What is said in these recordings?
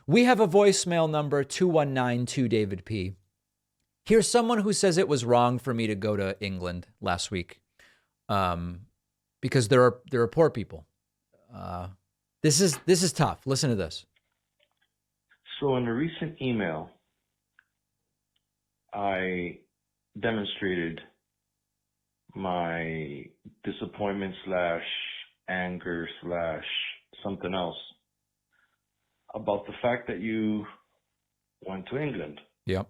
We have a voicemail number 2192 David P. Here's someone who says it was wrong for me to go to England last week because there are poor people. This is tough. Listen to this. So in a recent email, I demonstrated my disappointment / anger / something else about the fact that you went to England. Yep.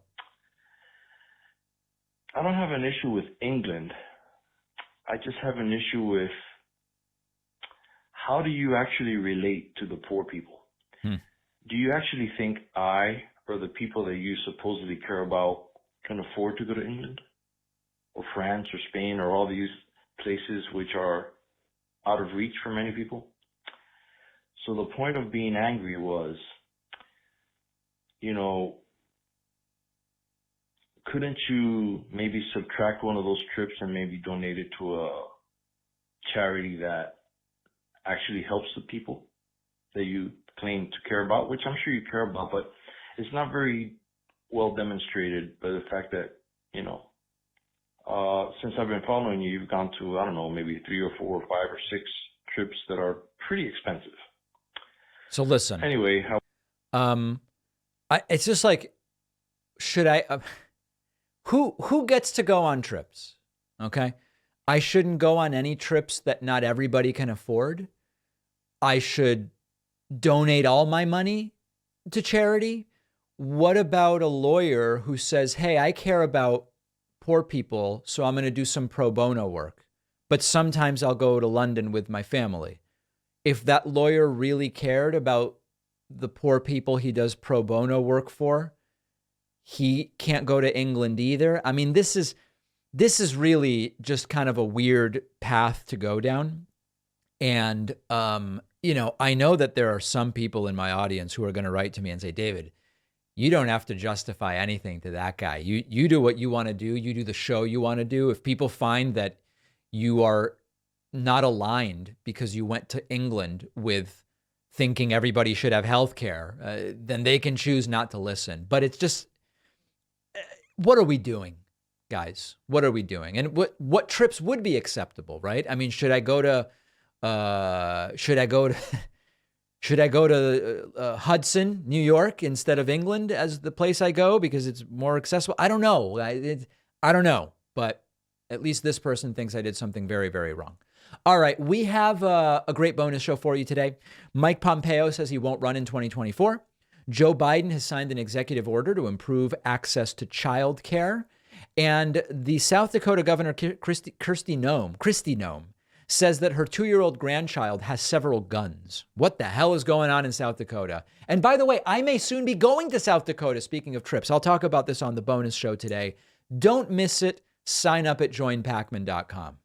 I don't have an issue with England. I just have an issue with how do you actually relate to the poor people? Do you actually think I or the people that you supposedly care about can afford to go to England or France or Spain or all these places which are out of reach for many people? So the point of being angry was, couldn't you maybe subtract one of those trips and maybe donate it to a charity that actually helps the people that you claim to care about, which I'm sure you care about, but it's not very well demonstrated by the fact that, since I've been following you, you've gone to, I don't know, maybe 3 or 4 or 5 or 6 trips that are pretty expensive. So listen. Anyway, it's just like, should I? Who gets to go on trips? Okay, I shouldn't go on any trips that not everybody can afford. I should donate all my money to charity. What about a lawyer who says, "Hey, I care about poor people, so I'm going to do some pro bono work, but sometimes I'll go to London with my family." If that lawyer really cared about the poor people he does pro bono work for, he can't go to England either. I mean, this is really just kind of a weird path to go down. And, I know that there are some people in my audience who are going to write to me and say, David, you don't have to justify anything to that guy. You do what you want to do. You do the show you want to do. If people find that you are not aligned because you went to England with thinking everybody should have health care, then they can choose not to listen. But it's just, what are we doing, guys? What are we doing? And what trips would be acceptable, right? I mean, should I go to Hudson, New York, instead of England as the place I go because it's more accessible? I don't know. I don't know. But at least this person thinks I did something very, very wrong. All right, we have a great bonus show for you today. Mike Pompeo says he won't run in 2024. Joe Biden has signed an executive order to improve access to child care. And the South Dakota Governor, Kristi Noem, says that her 2-year-old grandchild has several guns. What the hell is going on in South Dakota? And by the way, I may soon be going to South Dakota, speaking of trips. I'll talk about this on the bonus show today. Don't miss it. Sign up at joinpakman.com.